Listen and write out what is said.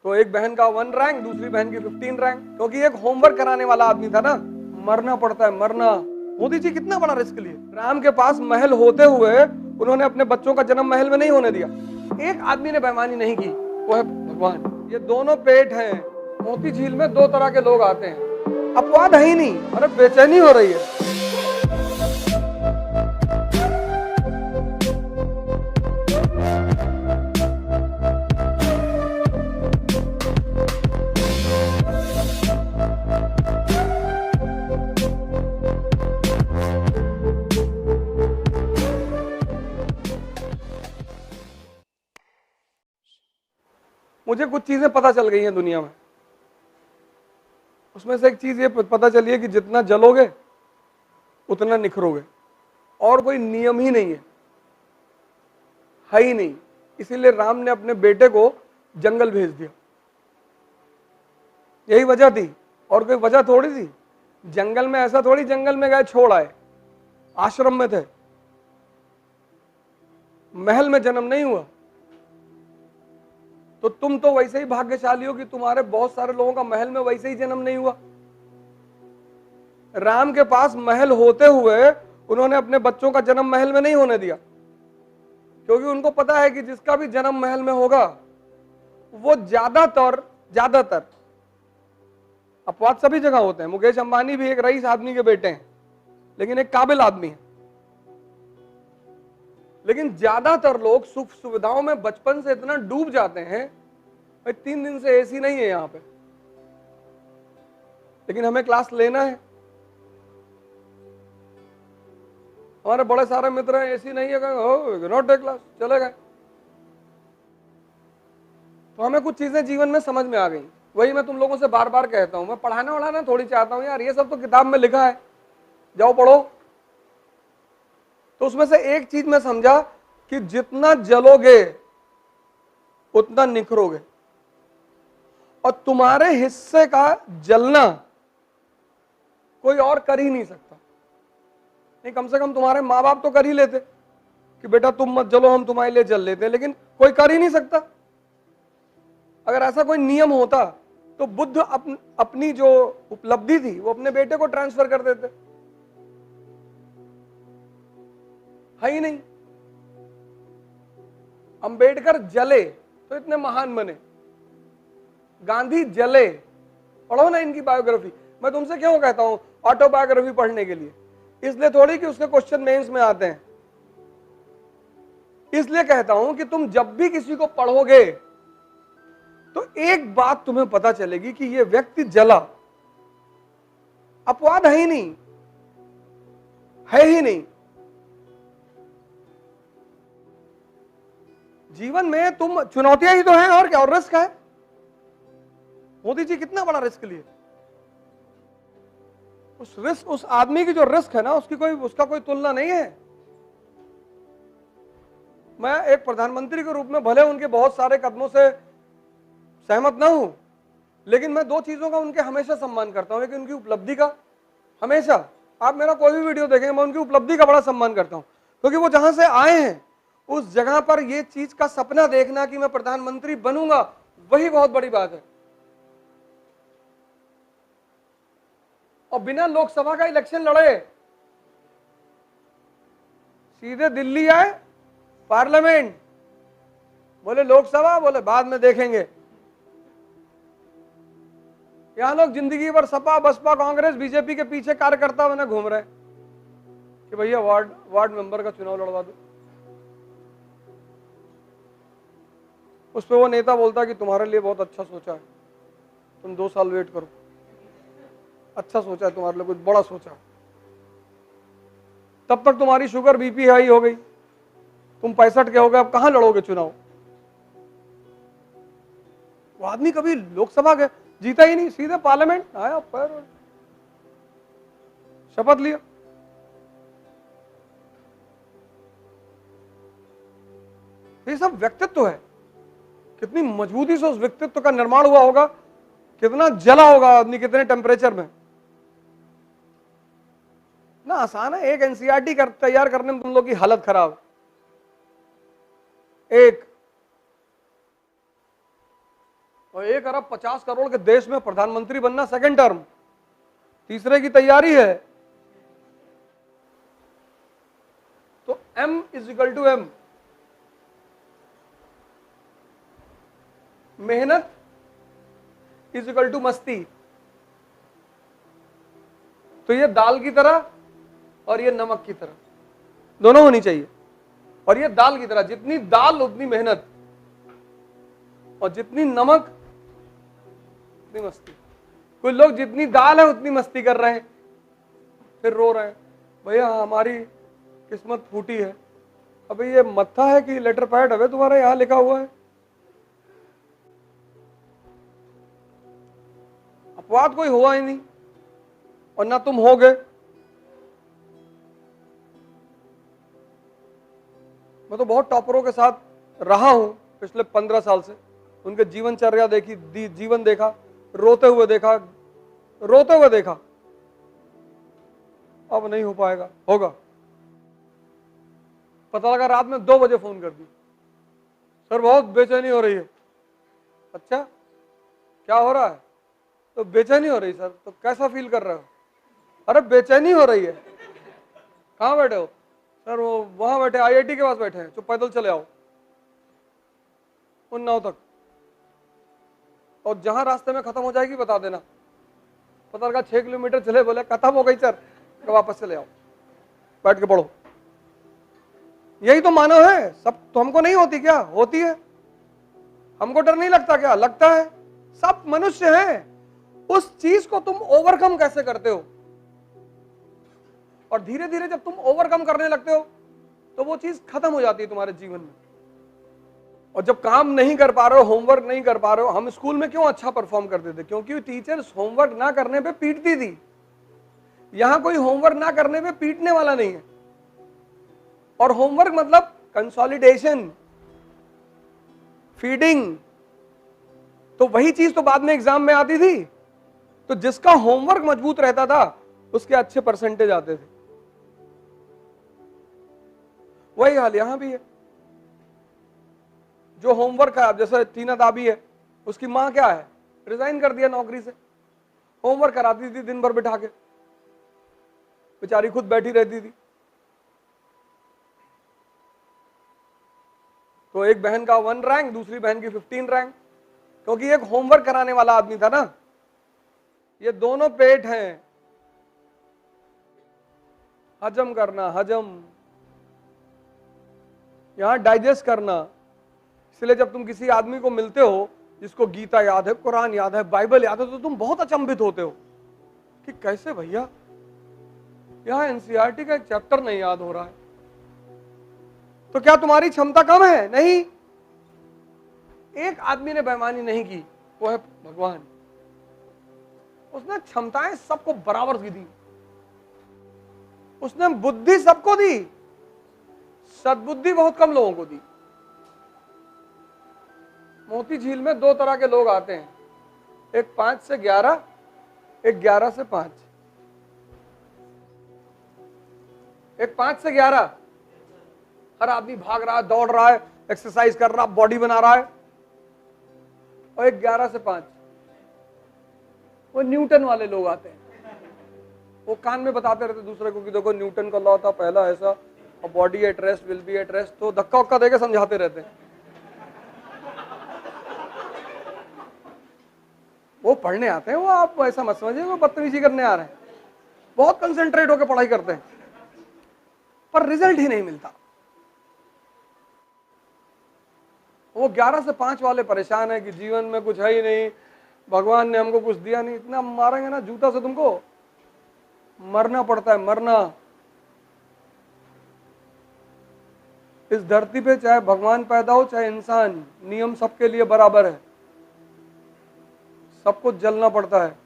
तो एक बहन का 1 रैंक, दूसरी बहन की 15 रैंक, क्योंकि एक होमवर्क कराने वाला आदमी था ना। मरना पड़ता है, मरना। मोदी जी कितना बड़ा रिस्क लिए। राम के पास महल होते हुए उन्होंने अपने बच्चों का जन्म महल में नहीं होने दिया। एक आदमी ने बेईमानी नहीं की, वो है भगवान। ये दोनों पेट हैं। मोती झील में 2 तरह के लोग आते हैं, अपवाद है ही नहीं। अरे बेचैनी हो रही है। मुझे कुछ चीजें पता चल गई हैं दुनिया में। उसमें से एक चीज ये पता चली है कि जितना जलोगे उतना निखरोगे, और कोई नियम ही नहीं है ही नहीं। इसीलिए राम ने अपने बेटे को जंगल भेज दिया। यही वजह थी, और कोई वजह थोड़ी थी। जंगल में ऐसा थोड़ी जंगल में गए छोड़ आए, आश्रम में थे, महल में जन्म नहीं हुआ। तो तुम तो वैसे ही भाग्यशाली हो कि तुम्हारे बहुत सारे लोगों का महल में वैसे ही जन्म नहीं हुआ। राम के पास महल होते हुए उन्होंने अपने बच्चों का जन्म महल में नहीं होने दिया, क्योंकि उनको पता है कि जिसका भी जन्म महल में होगा वो ज्यादातर अपवाद सभी जगह होते हैं। मुकेश अंबानी भी एक रईस आदमी के बेटे हैं, लेकिन एक काबिल आदमी है। लेकिन ज्यादातर लोग सुख सुविधाओं में बचपन से इतना डूब जाते हैं, भाई 3 दिन से एसी नहीं है यहां पे, लेकिन हमें क्लास लेना है। हमारे बड़े सारे मित्र हैं, एसी नहीं है, नॉट टेक क्लास, चले गए। तो हमें कुछ चीजें जीवन में समझ में आ गई। वही मैं तुम लोगों से बार बार कहता हूं, मैं पढ़ाना वढ़ाना थोड़ी चाहता हूं यार, ये सब तो किताब में लिखा है, जाओ पढ़ो। तो उसमें से एक चीज मैं समझा कि जितना जलोगे उतना निखरोगे, और तुम्हारे हिस्से का जलना कोई और कर ही नहीं सकता। नहीं, कम से कम तुम्हारे माँ बाप तो कर ही लेते कि बेटा तुम मत जलो, हम तुम्हारे लिए जल लेते हैं, लेकिन कोई कर ही नहीं सकता। अगर ऐसा कोई नियम होता तो बुद्ध अपनी जो उपलब्धि थी वो अपने बेटे को ट्रांसफर कर देते, है ही नहीं। अंबेडकर जले तो इतने महान बने, गांधी जले, पढ़ो ना इनकी बायोग्राफी। मैं तुमसे क्यों कहता हूं ऑटोबायोग्राफी पढ़ने के लिए? इसलिए थोड़ी कि उसके क्वेश्चन मेंस में आते हैं, इसलिए कहता हूं कि तुम जब भी किसी को पढ़ोगे तो एक बात तुम्हें पता चलेगी कि यह व्यक्ति जला, अपवाद है ही नहीं, है ही नहीं। जीवन में तुम चुनौतियां ही तो हैं, और क्या, और रिस्क है। मोदी जी कितना बड़ा रिस्क लिए। उस आदमी की जो रिस्क है ना, उसका कोई तुलना नहीं है। मैं एक प्रधानमंत्री के रूप में भले उनके बहुत सारे कदमों से सहमत ना हूं, लेकिन मैं 2 चीजों का उनके हमेशा सम्मान करता हूं। एक उनकी उपलब्धि का, हमेशा आप मेरा कोई भी वीडियो देखेंगे मैं उनकी उपलब्धि का बड़ा सम्मान करता हूं, क्योंकि वो जहां से आए हैं उस जगह पर ये चीज का सपना देखना कि मैं प्रधानमंत्री बनूंगा, वही बहुत बड़ी बात है। और बिना लोकसभा का इलेक्शन लड़े सीधे दिल्ली आए, पार्लियामेंट, बोले लोकसभा, बोले बाद में देखेंगे। यहां लोग जिंदगी भर सपा बसपा कांग्रेस बीजेपी के पीछे कार्यकर्ता बने घूम रहे कि भैया वार्ड मेंबर का चुनाव लड़वा दो। उस पर वो नेता बोलता कि तुम्हारे लिए बहुत अच्छा सोचा है, तुम 2 साल वेट करो, अच्छा सोचा है तुम्हारे लिए, कुछ बड़ा सोचा है। तब तक तुम्हारी शुगर बीपी हाई हो गई, तुम 65 के हो गए, अब कहां लड़ोगे चुनाव। वो आदमी कभी लोकसभा के जीता ही नहीं, सीधे पार्लियामेंट आया, पर शपथ लिया। ये सब व्यक्तित्व है। कितनी मजबूती से उस व्यक्तित्व का निर्माण हुआ होगा, कितना जला होगा आदमी, कितने टेम्परेचर में। ना आसान है, एक एनसीईआरटी तैयार करने में तुम लोग की हालत खराब। एक और 1 अरब 50 करोड़ के देश में प्रधानमंत्री बनना सेकंड टर्म, तीसरे की तैयारी है। तो M = M, मेहनत = मस्ती। तो ये दाल की तरह और ये नमक की तरह दोनों होनी चाहिए। और ये दाल की तरह, जितनी दाल उतनी मेहनत, और जितनी नमक उतनी मस्ती। कुछ लोग जितनी दाल है उतनी मस्ती कर रहे हैं, फिर रो रहे हैं, भैया हमारी किस्मत फूटी है। अबे ये मत्था है कि लेटर पैड है तुम्हारा, यहां लिखा हुआ है। अपवाद कोई हुआ ही नहीं, और ना तुम होगे। मैं तो बहुत टॉपरों के साथ रहा हूं पिछले 15 साल से, उनके जीवनचर्या देखी, जीवन देखा, रोते हुए देखा। अब नहीं हो पाएगा, होगा। पता लगा रात में 2 बजे फोन कर दी, सर बहुत बेचैनी हो रही है। अच्छा क्या हो रहा है? तो बेचैनी हो रही सर। तो कैसा फील कर रहे हो? अरे बेचैनी हो रही है। कहाँ बैठे हो? सर वो वहां बैठे, IIT के पास बैठे हैं। तो पैदल चले आओ उन्नाव तक, और जहां रास्ते में खत्म हो जाएगी बता देना। पता लगा 6 किलोमीटर चले, बोले खत्म हो गई सर, तो वापस चले आओ, बैठ के पढ़ो। यही तो मानव है सब। तो हमको नहीं होती क्या? होती है। हमको डर नहीं लगता क्या? लगता है। सब मनुष्य हैं। उस चीज को तुम ओवरकम कैसे करते हो? और धीरे धीरे जब तुम ओवरकम करने लगते हो तो वो चीज खत्म हो जाती है तुम्हारे जीवन में। और जब काम नहीं कर पा रहे हो, होमवर्क नहीं कर पा रहे हो, हम स्कूल में क्यों अच्छा परफॉर्म करते थे? क्योंकि टीचर्स होमवर्क ना करने पे पीटती थी। यहां कोई होमवर्क ना करने पे पीटने वाला नहीं है। और होमवर्क मतलब कंसोलिडेशन, फीडिंग। तो वही चीज तो बाद में एग्जाम में आती थी। तो जिसका होमवर्क मजबूत रहता था उसके अच्छे परसेंटेज आते थे। वही हाल यहां भी है। जो होमवर्क है, जैसे टीना दाबी है, उसकी मां क्या है, रिजाइन कर दिया नौकरी से। होमवर्क कराती थी दिन भर बिठा के, बेचारी खुद बैठी रहती थी। तो एक बहन का 1 रैंक, दूसरी बहन की 15 रैंक, क्योंकि एक होमवर्क कराने वाला आदमी था ना। ये दोनों पेट हैं, हजम करना, हजम, यहां डाइजेस्ट करना। इसलिए जब तुम किसी आदमी को मिलते हो जिसको गीता याद है, कुरान याद है, बाइबल याद है, तो तुम बहुत अचंभित होते हो कि कैसे भैया यहां NCERT का एक चैप्टर नहीं याद हो रहा है। तो क्या तुम्हारी क्षमता कम है? नहीं। एक आदमी ने बेईमानी नहीं की, वो है भगवान। उसने क्षमताएं सबको बराबर की दी। उसने बुद्धि सबको दी, सद्बुद्धि बहुत कम लोगों को दी। मोती झील में 2 तरह के लोग आते हैं, एक 5 से 11, एक 11 से 5। एक 5 से 11 हर आदमी भाग रहा है, दौड़ रहा है, एक्सरसाइज कर रहा है, बॉडी बना रहा है। और एक 11 से 5 वो न्यूटन वाले लोग आते हैं। वो कान में बताते रहते दूसरे को कि देखो न्यूटन का लॉ था पहला ऐसा, और body at rest will be at rest. तो धक्का उक्का देके समझाते रहते हैं। वो पढ़ने आते हैं, वो आप ऐसा मत समझिए वो बदतमीजी करने आ रहे हैं। बहुत कंसंट्रेट होकर पढ़ाई करते हैं, पर रिजल्ट ही नहीं मिलता। वो 11 से 5 वाले परेशान है कि जीवन में कुछ है ही नहीं, भगवान ने हमको कुछ दिया नहीं। इतना मारेंगे ना जूता से, तुमको मरना पड़ता है, मरना। इस धरती पे चाहे भगवान पैदा हो चाहे इंसान, नियम सबके लिए बराबर है, सबको जलना पड़ता है।